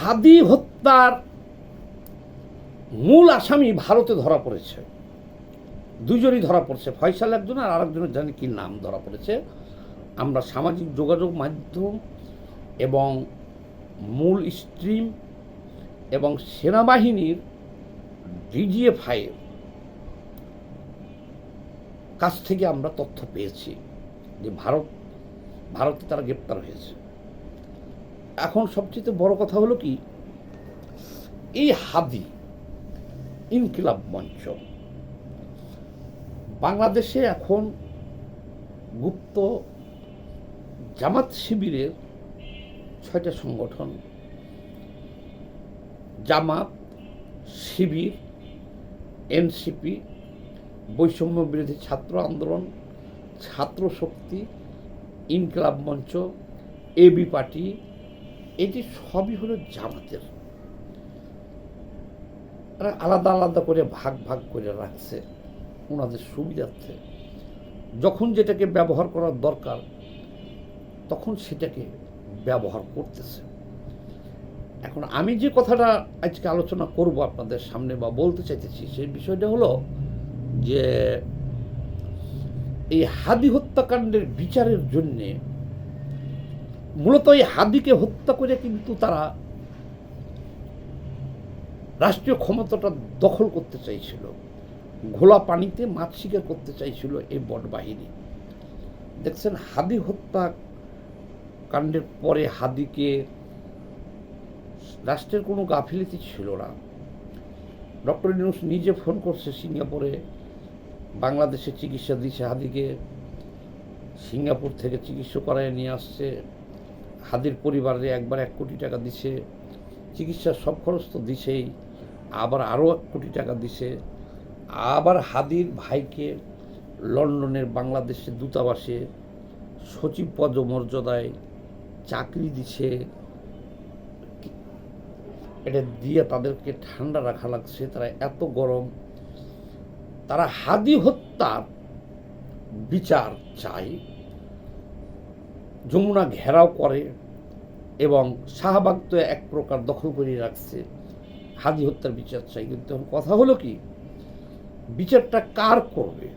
হাদি হত্যার মূল আসামি ভারতে ধরা পড়েছে, দুজনই ধরা পড়ছে, ফয়সাল একজন আর আরেকজনের জানি কি নাম ধরা পড়েছে। আমরা সামাজিক যোগাযোগ মাধ্যম এবং মূল স্ট্রিম এবং সেনাবাহিনীর ডিজিএফআইয়ের কাছ থেকে আমরা তথ্য পেয়েছি যে ভারতে তারা গ্রেপ্তার হয়েছে। এখন সবচেয়ে বড় কথা হলো কি, এই হাদি ইনকিলাব মঞ্চ বাংলাদেশে এখন গুপ্ত জামাত শিবিরের 6টা সংগঠন, জামাত, শিবির, এনসিপি, বৈষম্য বিরোধী ছাত্র আন্দোলন, ছাত্র শক্তি, ইনকিলাব মঞ্চ, এবি পার্টি, এটি সবই হলো জামাতের। আলাদা আলাদা করে ভাগ ভাগ করে রাখছে ওনাদের সুবিধার্থে। যখন যেটাকে ব্যবহার করার দরকার তখন সেটাকে ব্যবহার করতেছে। এখন আমি যে কথাটা আজকে আলোচনা করব আপনাদের সামনে বা বলতে চাইতেছি, সেই বিষয়টা হলো যে এই হাদি হত্যাকাণ্ডের বিচারের জন্যে মূলত এই হাদিকে হত্যা করে কিন্তু তারা রাষ্ট্রীয় ক্ষমতাটা দখল করতে চাইছিল, ঘোলা পানিতে মাছ শিকার করতে চাইছিল এই বট বাহিনী। দেখছেন, হাদি হত্যা কাণ্ডের পরে হাদিকে রাষ্ট্রের কোনো গাফিলতি ছিল না। ডক্টর ইউনূস নিজে ফোন করছে সিঙ্গাপুরে, বাংলাদেশে চিকিৎসা দিচ্ছে হাদিকে, সিঙ্গাপুর থেকে চিকিৎসা করায় নিয়ে আসছে, হাদির পরিবারে একবার 1 কোটি টাকা দিছে, চিকিৎসার সব খরচ তো দিছেই, আবার আরও 1 কোটি টাকা দিছে, আবার হাদির ভাইকে লন্ডনের বাংলাদেশের দূতাবাসে সচিব পদমর্যাদায় চাকরি দিছে। এটা দিয়ে তাদেরকে ঠান্ডা রাখা লাগছে, তারা এত গরম। তারা হাদি হত্যার বিচার চায়, যমুনা ঘেরাও করে এবং শাহবাগ তো এক প্রকার দখল করে রাখছে, হাদি হত্যার বিচার চাই। কিন্তু কথা হলো কি, বিচারটা কার করবে?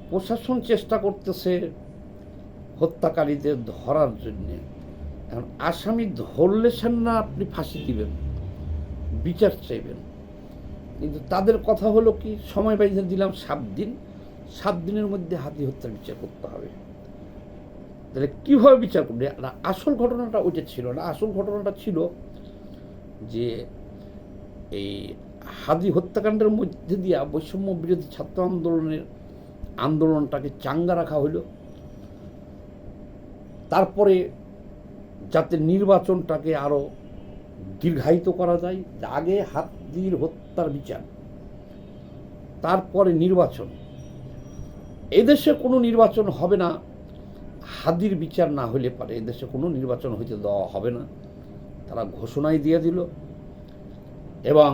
প্রশাসন চেষ্টা করতেছে হত্যাকারীদের ধরার জন্যে। এখন আসামি ধরলে না আপনি ফাঁসি দিবেন, বিচার চাইবেন, কিন্তু তাদের কথা হলো কি, সময় বাইজে দিলাম 7 দিন, 7 দিনের মধ্যে হাদি হত্যার বিচার করতে হবে। তাহলে কীভাবে বিচার করবে? আসল ঘটনাটা ওইটা ছিল না। আসল ঘটনাটা ছিল যে এই হাদি হত্যাকাণ্ডের মধ্যে দিয়া বৈষম্য বিরোধী ছাত্র আন্দোলনটাকে চাঙ্গা রাখা হইল। তারপরে যাতে নির্বাচনটাকে আরও দীর্ঘায়িত করা যায়, আগে হাদির হত্যার বিচার, তারপরে নির্বাচন। এদেশে কোনো নির্বাচন হবে না হাদির বিচার না হলে পারে, এদেশে কোনো নির্বাচন হইতে দেওয়া হবে না, তারা ঘোষণাই দিয়ে দিল। এবং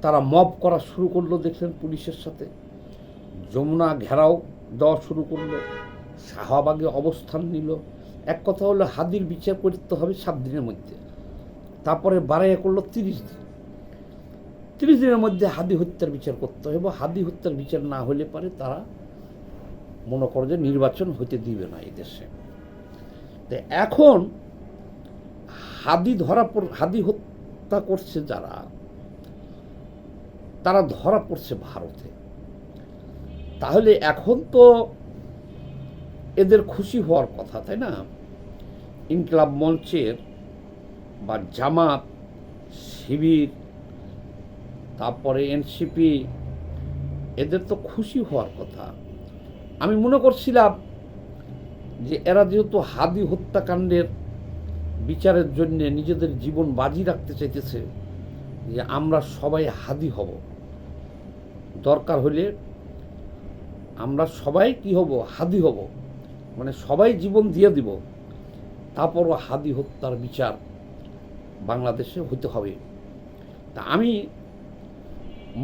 তারা মব করা শুরু করলো, দেখলেন পুলিশের সাথে, যমুনা ঘেরাও দেওয়া শুরু করলো, শাহবাগে অবস্থান নিল। এক কথা হলো হাদির বিচার করতে হবে 7 দিনের মধ্যে, তারপরে বাড়াইয়া করলো 30 দিন। 30 দিনের মধ্যে হাদি হত্যার বিচার করতে হবে। হাদি হত্যার বিচার না হলে পারে তারা মনে করে যে নির্বাচন হতে দিবে না এই দেশে। তো এখন হাদি হত্যা করছে যারা, তারা ধরা পড়ছে ভারতে। তাহলে এখন তো এদের খুশি হওয়ার কথা, তাই না? ইনকিলাব মঞ্চের বা জামাত, শিবির, তারপরে এনসিপি, এদের তো খুশি হওয়ার কথা। আমি মনে করছিলাম যে এরা যেহেতু হাদি হত্যাকাণ্ডের বিচারের জন্য নিজেদের জীবন বাজি রাখতে চাইতেছে, যে আমরা সবাই হাদি হব, দরকার হলে আমরা সবাই কি হব, হাদি হব, মানে সবাই জীবন দিয়ে দিব, তারপরও হাদি হত্যার বিচার বাংলাদেশে হতে হবে। তা আমি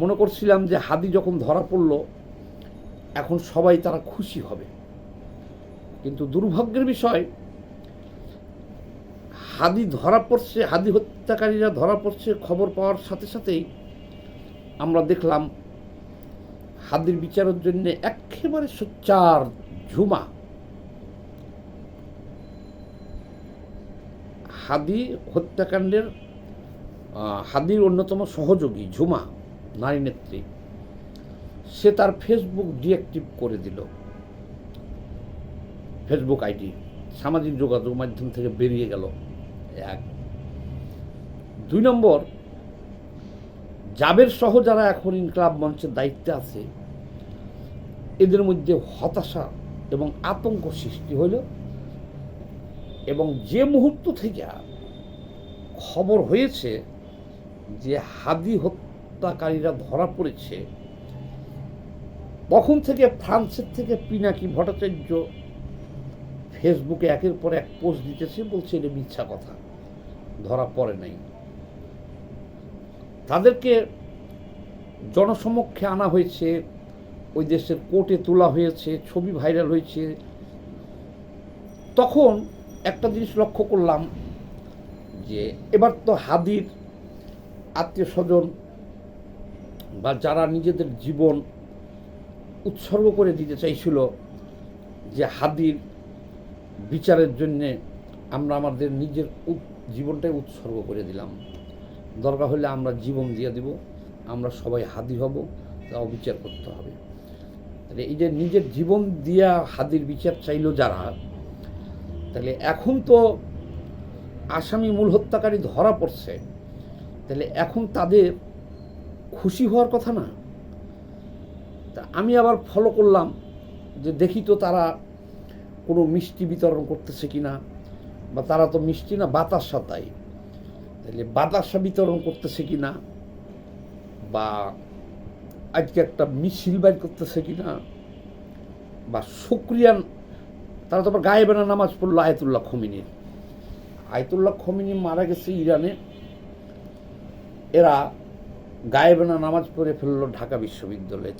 মনে করছিলাম যে হাদি যখন ধরা পড়ল এখন সবাই তারা খুশি হবে, কিন্তু দুর্ভাগ্যের বিষয় হাদি ধরা পড়ছে, হাদি হত্যাকারীরা ধরা পড়ছে খবর পাওয়ার সাথে সাথেই আমরা দেখলাম হাদির বিচারের জন্য একেবারে সোচ্চার ঝুমা, হাদি হত্যাকাণ্ডের হাদির অন্যতম সহযোগী ঝুমা নারী নেত্রী, সে তার ফেসবুক ডিঅ্যাক্টিভ করে দিল। ফেসবুক আইডি সামাজিক যোগাযোগ মাধ্যম থেকে বেরিয়ে গেল। এক, 2 নম্বর, জাবের সহ যারা এখন ইনকলাব মঞ্চের দায়িত্বে আছে এদের মধ্যে হতাশা এবং আতঙ্ক সৃষ্টি হইল, এবং যে মুহূর্ত থেকে খবর হয়েছে যে হাদি হত্যাকারীরা ধরা পড়েছে, তখন থেকে ফ্রান্সের থেকে পিনাকি ভট্টাচার্য ফেসবুকে একের পর এক পোস্ট দিতেছে, বলছে এটা মিথ্যা কথা, ধরা পড়ে নাই। তাদেরকে জনসমক্ষে আনা হয়েছে, ওই দেশের কোর্টে তোলা হয়েছে, ছবি ভাইরাল হয়েছে। তখন একটা জিনিস লক্ষ্য করলাম যে এবার তো হাদির আত্মীয় স্বজন বা যারা নিজেদের জীবন উৎসর্গ করে দিতে চাইছিল যে হাদির বিচারের জন্যে আমরা আমাদের নিজের জীবনটাই উৎসর্গ করে দিলাম, দরকার হলে আমরা জীবন দিয়ে দিব, আমরা সবাই হাদি হব, তাও বিচার করতে হবে। তাহলে এই যে নিজের জীবন দিয়া হাদির বিচার চাইল যারা, তাহলে এখন তো আসামি মূল হত্যাকারী ধরা পড়ছে, তাহলে এখন তাদের খুশি হওয়ার কথা না? তা আমি আবার ফলো করলাম যে দেখি তো তারা কোনো মিষ্টি বিতরণ করতেছে কিনা, বা তারা তো মিষ্টি না বাতাসা, তাই তাহলে বাতাসা বিতরণ করতেছে কিনা, বা আজকে একটা মিছিল বাইর করতেছে কিনা, বা শুকরিয়ান, তারা তো আবার গায়েবানা নামাজ পড়লো আয়াতুল্লাহ খোমেনির। আয়াতুল্লাহ খোমেনি মারা গেছে ইরানে, এরা গায়েবানা নামাজ পড়ে ফেললো ঢাকা বিশ্ববিদ্যালয়ে।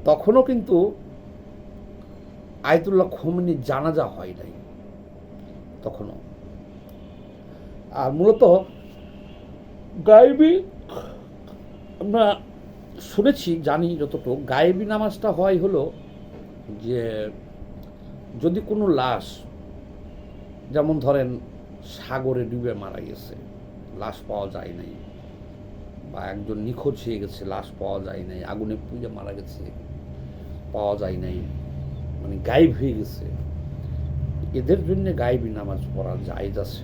তখনও কিন্তু আয়াতুল্লাহ খোমেনির জানাজা হয় নাই তখনও। আর মূলত গায়েবী আমরা শুনেছি, জানি যতটুকু, গায়েবী নামাজটা হয় হলো যে যদি কোনো লাশ, যেমন ধরেন সাগরে ডুবে মারা গেছে, লাশ পাওয়া যায় নাই, বা একজন নিখোঁজ হয়ে গেছে, লাশ পাওয়া যায় নাই, আগুনে পুড়ে মারা গেছে, পাওয়া যায় নাই, মানে গায়েব হয়ে গেছে, এদের জন্য গায়েবী নামাজ পড়া জায়েজ আছে।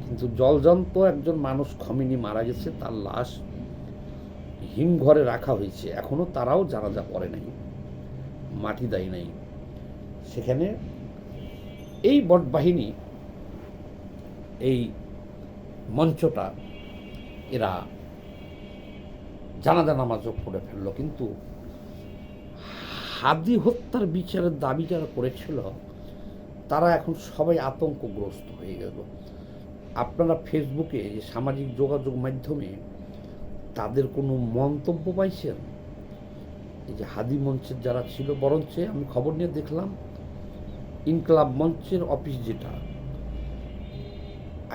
কিন্তু জলজন্ত একজন মানুষ খোমেনি মারা গেছে, তার লাশ হিমঘরে রাখা হয়েছে, এখনো তারাও জানাজা পড়ে নাই, মাটি দেয় নাই। সেখানে এই বটবাহিনী, এই মঞ্চটা, এরা জানাজা নামাজও পড়ে ফেললো। কিন্তু হাদি হত্যার বিচারের দাবি যারা করেছিল তারা এখন সবাই আতঙ্কগ্রস্ত হয়ে গেল। আপনারা ফেসবুকে, সামাজিক যোগাযোগ মাধ্যমে তাদের কোনো মন্তব্য পাইছেন? এই যে হাদি মঞ্চের যারা ছিল, বরঞ্চ আমি খবর নিয়ে দেখলাম ইনকলাব মঞ্চের অফিস, যেটা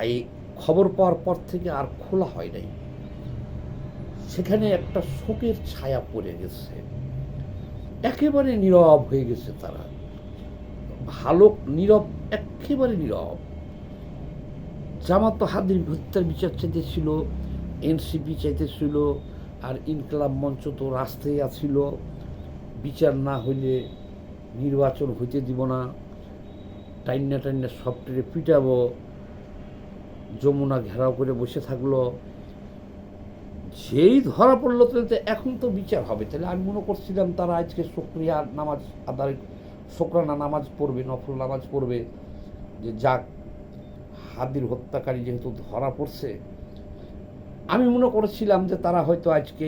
এই খবর পাওয়ার পর থেকে আর খোলা হয় নাই, সেখানে একটা শোকের ছায়া পড়ে গেছে, একেবারে নীরব হয়ে গেছে তারা, ভালো নীরব, একেবারে নীরব। জামাত তো হাদির হত্যার বিচার চাইতেছিল, এনসিপি চাইতেছিল, আর ইনকলাব মঞ্চ তো রাস্তায় আছিল, বিচার না হইলে নির্বাচন হইতে দিব না, টাইন্না টাইন্না সফটওয়্যারে পিটাবো, যমুনা ঘেরাও করে বসে থাকলো। যেই ধরা পড়লো তাহলে এখন তো বিচার হবে। তাহলে আমি মনে করছিলাম তারা আজকে শুকরিয়া নামাজ আদায়, শুকরানা নামাজ পড়বে, নফল নামাজ পড়বে, যে যাক হাদির হত্যাকারী যেহেতু ধরা পড়ছে। আমি মনে করেছিলাম যে তারা হয়তো আজকে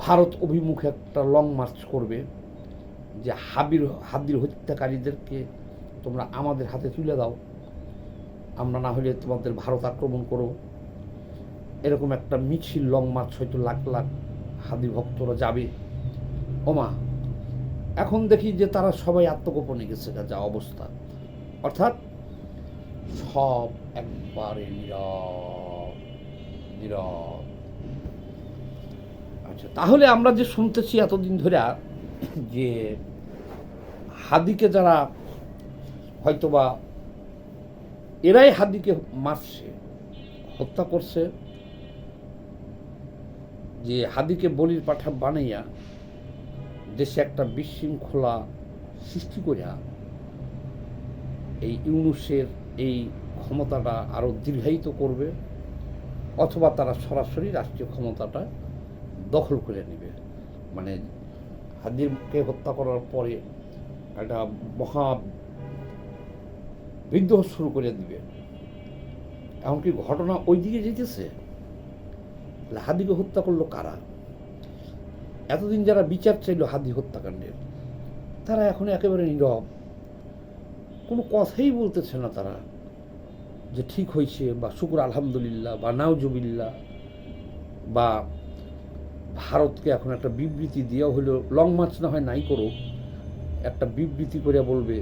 ভারত অভিমুখে একটা লং মার্চ করবে, যে হাদির হত্যাকারীদেরকে তোমরা আমাদের হাতে তুলে দাও, আমরা না হলে তোমাদের ভারত আক্রমণ করো, এরকম একটা মিছিল লং মার্চ, হয়তো লাখ লাখ হাদি ভক্তরা যাবে। ওমা, এখন দেখি যে তারা সবাই আত্মগোপনে গেছে, যা অবস্থা, অর্থাৎ সব একবারে নীরব নীরব। আচ্ছা, তাহলে আমরা যে শুনতেছি এতদিন ধরে যে হাদিকে যারা হয়তোবা এরাই হাদিকে মারছে, হত্যা করছে, যে হাদিকে বলির পাঠা বানাইয়া দেশে একটা বিশৃঙ্খলা সৃষ্টি করিয়া এই ইউনূসের এই ক্ষমতাটা আরও দীর্ঘায়িত করবে, অথবা তারা সরাসরি রাষ্ট্রীয় ক্ষমতাটা দখল করে নেবে। মানে হাদিকে হত্যা করার পরে একটা মহা বিদ্রোহ শুরু করে দিবে। এমনকি ঘটনা ওই দিকে যেতেছে। হাদিকে হত্যা করলো কারা? এতদিন যারা বিচার চাইল হাদি হত্যাকাণ্ডের, তারা এখন একেবারে নীরব, কোনো কথাই বলতেছে না তারা যে ঠিক হয়েছে, বা শুকুর আলহামদুলিল্লাহ, বা নাউজুবিল্লাহ, বা ভারতকে এখন একটা বিবৃতি দেওয়া হলো, লং মার্চ না হয় নাই করুক, একটা বিবৃতি করে বলবে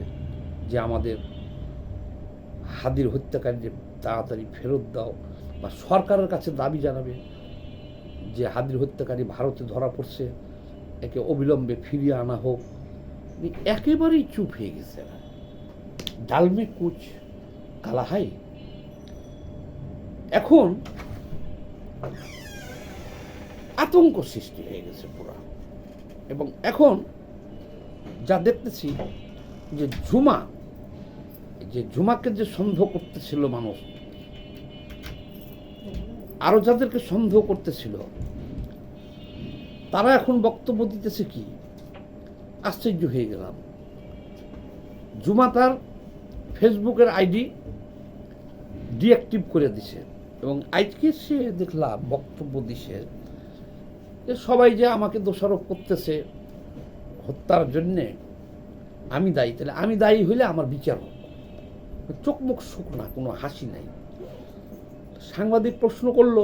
যে আমাদের হাদির হত্যাকারীদের তাড়াতাড়ি ফেরত দাও, বা সরকারের কাছে দাবি জানাবে যে হাদির হত্যাকারী ভারতে ধরা পড়ছে, একে অবিলম্বে ফিরিয়ে আনা হোক। একেবারেই চুপ হয়ে গেছে। ডালমে কুচ কালা হাই। এখন আতঙ্ক সৃষ্টি হয়ে গেছে পুরা। এবং এখন যা দেখতেছি যে ঝুমাকে যে সন্দেহ করতেছিল মানুষ, আরো যাদেরকে সন্দেহ করতেছিল, তারা এখন বক্তব্য দিতেছে কি, আশ্চর্য হয়ে গেলাম। ঝুমা তার ফেসবুকের আইডি ডিঅ্যাক্টিভ করে দিছে, এবং আজকে সে দেখলাম বক্তব্য দিছে যে সবাই যে আমাকে দোষারোপ করতেছে হত্যার জন্যে, আমি দায়ী, তাহলে আমি দায়ী হইলে আমার বিচার হোক। চোখ মুখ শুকনা, কোনো হাসি নাই। সাংবাদিক প্রশ্ন করল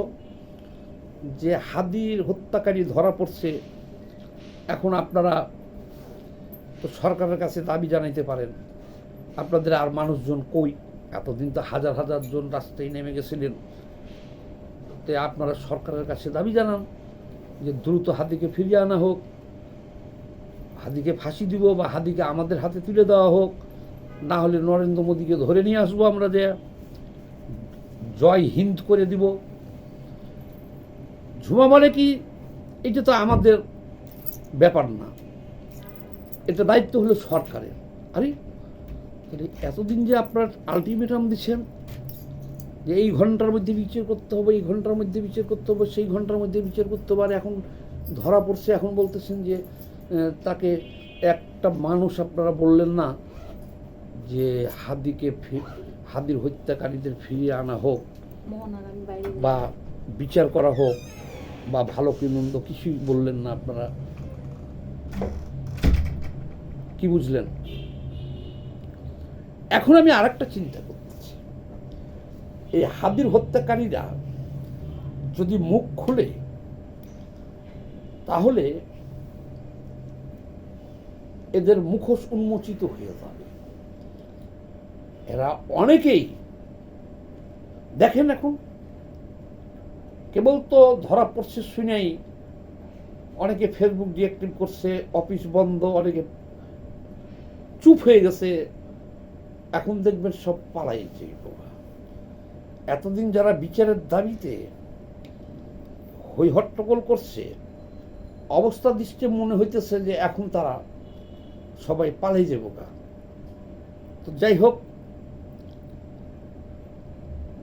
যে হাদির হত্যাকারী ধরা পড়ছে, এখন আপনারা তো সরকারের কাছে দাবি জানাইতে পারেন, আপনাদের আর মানুষজন কই? এতদিন তো হাজার হাজার জন রাস্তায় নেমে গেছিলেন, তো আপনারা সরকারের কাছে দাবি জানান যে দ্রুত হাদিকে ফিরিয়ে আনা হোক, হাদিকে ফাঁসি দিব, বা হাদিকে আমাদের হাতে তুলে দেওয়া হোক, না হলে নরেন্দ্র মোদীকে ধরে নিয়ে আসবো আমরা, যে জয় হিন্দ করে দিব। ঝুমা বলে কি, এটা তো আমাদের ব্যাপার না, এটা দায়িত্ব হলো সরকারের। আরে তাহলে এতদিন যে আপনার আলটিমেটাম দিচ্ছেন যে এই ঘন্টার মধ্যে বিচার করতে হবে, এই ঘন্টার মধ্যে বিচার করতে হবে, সেই ঘন্টার মধ্যে বিচার করতে হবে, আর এখন ধরা পড়ছে, এখন বলতেছেন যে তাকে একটা মানুষ আপনারা বললেন না যে হাদির হত্যাকারীদের ফিরিয়ে আনা হোক, বা বিচার করা হোক, বা ভালো কি মন্দ কিছুই বললেন না আপনারা। কি বুঝলেন? এখন আমি আরেকটা চিন্তা করতেছি, এই হাদির হত্যাকারীরা যদি মুখ খুলে, তাহলে এদের মুখোশ উন্মোচিত হয়ে যাবে। এরা অনেকেই দেখেন, এখন কেবল তো ধরা পড়ছে শুনেই অনেকে ফেসবুক ডিঅ্যাক্টিভ করছে, অফিস বন্ধ, অনেকে চুপ হয়ে গেছে। এখন দেখবেন সব পালাইছে। এতদিন যারা বিচারের দাবিতে হই হট্টগোল করছে, অবস্থা দৃষ্টে মনে হইতেছে যে এখন তারা সবাই পালাই যাবো। তো যাই হোক,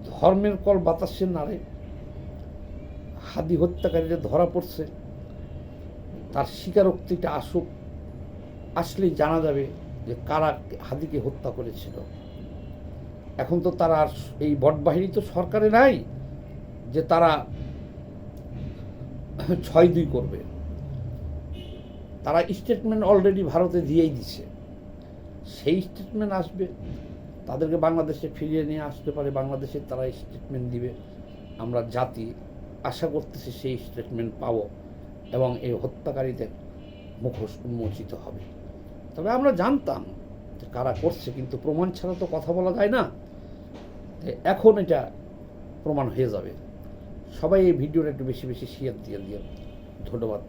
ধর্মের কল বাতাসে নাড়ে। হাদি হত্যাকারীরা ধরা পড়ছে, তার স্বীকারোক্তিটা আসুক, আসলেই জানা যাবে যে কারা হাদিকে হত্যা করেছিল। এখন তো তারা আর এই বটবাহিনী তো সরকারে নাই যে তারা ৬-২ করবে। তারা স্টেটমেন্ট অলরেডি ভারতে দিয়েই দিছে, সেই স্টেটমেন্ট আসবে, তাদেরকে বাংলাদেশে ফিরিয়ে নিয়ে আসতে পারে, বাংলাদেশে তারা স্টেটমেন্ট দিবে। আমরা জাতি আশা করতেছি সেই স্টেটমেন্ট পাবো, এবং এই হত্যাকারীদের মুখোশ উন্মোচিত হবে। তবে আমরা জানতাম যে কারা করছে, কিন্তু প্রমাণ ছাড়া তো কথা বলা যায় না। এখন এটা প্রমাণ হয়ে যাবে। সবাই এই ভিডিওটা একটু বেশি বেশি শেয়ার দিয়ে ধন্যবাদ।